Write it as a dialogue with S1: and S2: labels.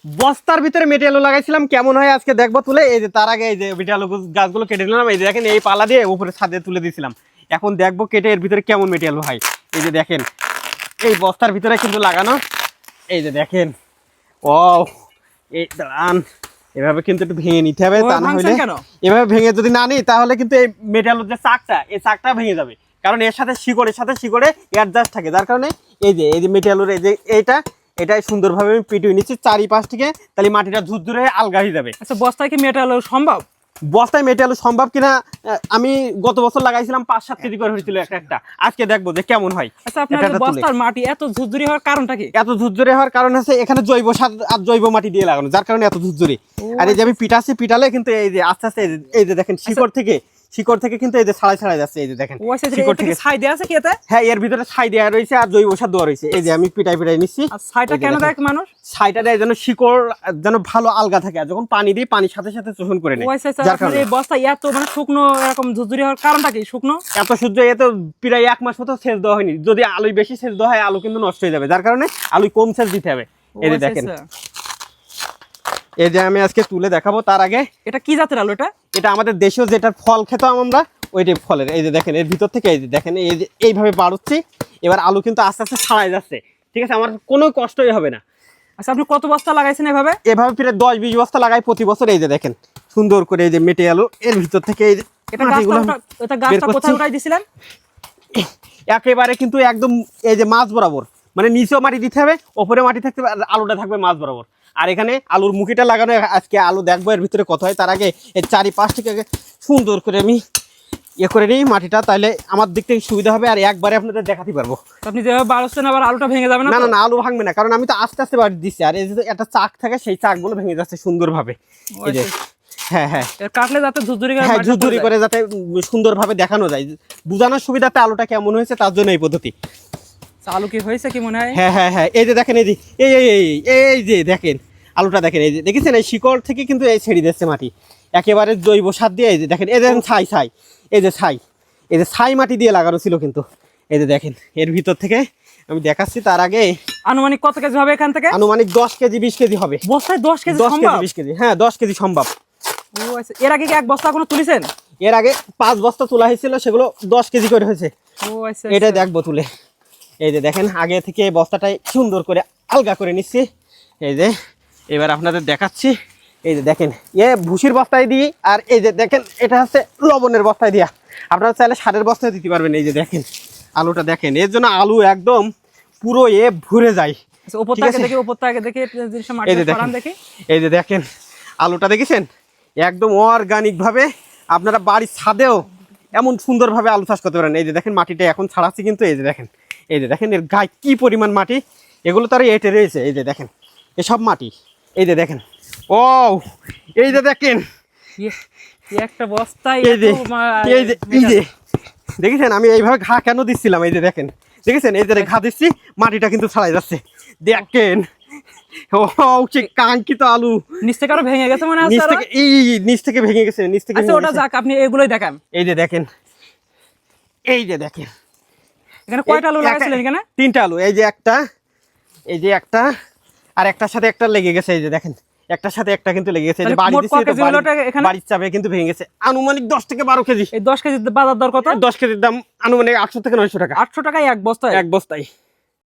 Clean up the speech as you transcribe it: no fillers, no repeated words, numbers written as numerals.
S1: বস্তার ভিতরে মেটে আলু লাগাইছিলাম, কেমন হয় আজকে দেখবো তুলে। এই যে তার আগে এই যে মেটে আলু গাছগুলো কেটে নিলাম, এই যে দেখেন এই পালা দিয়ে উপরে ছাদে তুলে দিয়েছিলাম। এখন দেখবো কেটে এর ভিতরে কেমন মেটে আলু হয়। এই যে দেখেন এই বস্তার ভিতরে কিন্তু লাগানো, এই যে দেখেন। ও এই দাঁড়ান, এভাবে কিন্তু একটু ভেঙে নিতে হবে, তা না হলে এভাবে ভেঙে যদি না নিই তাহলে কিন্তু এই মেটে আলুর যে চাকটা, এই চাকটা ভেঙে যাবে। কারণ এর সাথে শিকড়ে অ্যাডজাস্ট থাকে, যার কারণে এই যে মেটে আলুর এই যে এটাই সুন্দরভাবে আমি পিটিয়ে নিচ্ছি চারিপাশ থেকে, তাহলে মাটিটা ঝুরঝুরে আলগা হয়ে যাবে।
S2: আচ্ছা, বস্তায় কি মেটে আলু সম্ভব?
S1: বস্তায় মেটে আলু সম্ভব কিনা, আমি গত বছর লাগাইছিলাম 5-7 কেজি করে হয়েছিল একটা। আজকে দেখবো যে কেমন হয়।
S2: আচ্ছা, আপনার বস্তার মাটি এত ঝুরঝুরি হওয়ার কারণটা কি?
S1: এত ঝুরঝুরে হওয়ার কারণ আছে এখানে জৈব সার আর জৈব মাটি দিয়ে লাগানো, যার কারণে এত ঝুরঝুরি। আর এই যে আমি পিটালে কিন্তু এই যে আস্তে আস্তে এই যে দেখেন শিকড় থেকে কিন্তু এই যে ছাড়াই যাচ্ছে, এই যে দেখেন
S2: শিকড় থেকে ছাই দেয়া আছে কি এতে?
S1: হ্যাঁ, এর ভিতরে ছাই দেওয়া রয়েছে আর জৈব সার দেওয়া রয়েছে। এই যে আমি পিটাই নিচ্ছি।
S2: ছাইটা কেন দেয় মানুষ?
S1: ছাইটা দেয় যেন শিকড় যেন ভালো আলগা থাকে, আর যখন পানি দিই পানির সাথে সাথে শোষণ করে নেয়।
S2: যার কারণে এই বস্তা এত মানে শুকনো এরকম ঝুরঝুরি হওয়ার কারণটা কি? শুকনো
S1: এত সূর্য এত প্রায় 1 মাস মতো সেচ দেওয়া হয়নি। যদি আলু বেশি সেচ দেওয়া হয় আলু কিন্তু নষ্ট হয়ে যাবে, যার কারণে আলু কম সেচ দিতে হবে। এই যে দেখেন, এই যে আমি আজকে তুলে দেখাবো। তার আগে
S2: এটা কি জাতের আলু?
S1: এটা আমাদের দেশীয় যেটার ফল খেতাম আমরা, ওইটাই ফলের। এই যে দেখেন এর ভিতর থেকে এই যে দেখেন এই যে এইভাবে বাড়ুচ্ছি। এবার আলু কিন্তু আস্তে আস্তে ছাড়াই যাচ্ছে, ঠিক আছে, আমার কোনো কষ্টই হবে না।
S2: আচ্ছা, আপনি কত বস্তা লাগাইছেন এভাবে?
S1: প্রায় 10-20 বস্তা লাগাই প্রতি বছর। এই যে দেখেন সুন্দর করে এই যে মেটে আলু এর ভিতর থেকে এই যে
S2: গাছটা কোথায় উঠাই দিছিলেন?
S1: একেবারে কিন্তু একদম এই যে মাছ বরাবর, মানে নিচেও মাটি দিতে হবে, ওপরে মাটি থাকতে হবে, আর আলুটা থাকবে মাছ বরাবর। আর এখানে আলুর মুখিটা লাগানো, আজকে আলু দেখবো এর ভিতরে কত হয়। তার আগে এই চারিপাশ থেকে সুন্দর করে আমি করে নিই মাটিটা, তাহলে আমার দিক থেকে সুবিধা হবে আর একবারে আপনাদের দেখাতে পারবো।
S2: আপনি যেভাবে বাড়ছেন আবার আলুটা ভেঙে যাবে না?
S1: না, আলু ভাঙবে না, কারণ আমি তো আস্তে আস্তে বাড়ি দিচ্ছি। আর এই যে একটা চাক থাকে, সেই চাকগুলো ভেঙে যাচ্ছে সুন্দরভাবে। এই যে হ্যাঁ
S2: কাটলে যাতে
S1: ঝুরঝুরি করে যাতে সুন্দরভাবে দেখানো যায়, বোঝানোর সুবিধাতে আলুটা কেমন হয়েছে তার জন্য এই পদ্ধতি।
S2: আলু কি হয়েছে কি মনে হয়?
S1: হ্যাঁ, এই যে দেখেন এই যে দেখেন আলুটা দেখেন, এই যে দেখেছেন এই শিকড় থেকে কিন্তু এই ছেড়ে দিচ্ছে মাটি একেবারে জৈব সার দিয়ে। এই যে দেখেন এই দেখেন এই যে ছাই মাটি দিয়ে লাগানো ছিল কিন্তু। এই যে দেখেন এর ভিতর থেকে আমি দেখাচ্ছি। তার আগে
S2: আনুমানিক কত কেজি হবে এখান থেকে?
S1: আনুমানিক 10 কেজি 20 কেজি হবে।
S2: বস্তায় 10 কেজি?
S1: 10 কেজি 20 কেজি, হ্যাঁ 10 কেজি সম্ভব।
S2: এর আগে কি এক বস্তা কোনো তুলেছেন?
S1: এর আগে 5 বস্তা তোলা হয়েছিল, সেগুলো 10 কেজি করে হয়েছে। এটাই দেখবো তুলে। এই যে দেখেন আগে থেকে বস্তাটাই সুন্দর করে আলগা করে নিচ্ছি। এই যে এবার আপনাদের দেখাচ্ছি। এই যে দেখেন ভুসির বস্তায় দিই, আর এই যে দেখেন এটা হচ্ছে লবণের বস্তায় দিয়া। আপনারা চাইলে সারের বস্তায় দিতে পারবেন। এই যে দেখেন আলুটা দেখেন, এর জন্য আলু একদম পুরো ভরে যায়। এই যে দেখেন আলুটা দেখেছেন একদম অর্গানিক ভাবে আপনারা বাড়ির ছাদেও এমন সুন্দরভাবে আলু চাষ করতে পারেন। এই যে দেখেন মাটিটা এখন ছাড়াচ্ছি কিন্তু। এই যে দেখেন এর গায়ে কি পরিমাণ মাটি, এগুলো তারা এঁটে রয়েছে। এই যে দেখেন এসব মাটি, এই যে দেখেন এই যে দেখেন
S2: একটা বস্তায়
S1: এই যে দেখেছেন আমি এইভাবে ঘা কেন দিচ্ছিলাম। এই যে দেখেন দেখেছেন এই যে ঘা দিচ্ছি, মাটিটা কিন্তু ছাড়াই যাচ্ছে। দেখেন কাঙ্ক্ষিত আলু
S2: নিচ থেকে আরো ভেঙে গেছে, মানে
S1: নিচ থেকে ভেঙে গেছে।
S2: ওটা যাক, আপনি এগুলোই দেখান।
S1: এই যে দেখেন
S2: এখানে কয়টা আলু লাগাইছিলেন? এখানে
S1: 3টা আলু। এই যে একটা আর একটার সাথে একটা লেগে গেছে। এই যে দেখেন একটার সাথে একটা কিন্তু লেগে গেছে। বাড়ির চাপে কিন্তু ভেঙে গেছে। আনুমানিক 10 থেকে 12 কেজি।
S2: এই 10 কেজির বাজার দর কত?
S1: 10 কেজির দাম আনুমানিক 800 থেকে 900 টাকা।
S2: 800 টাকায় এক বস্তায়?
S1: এক বস্তায়।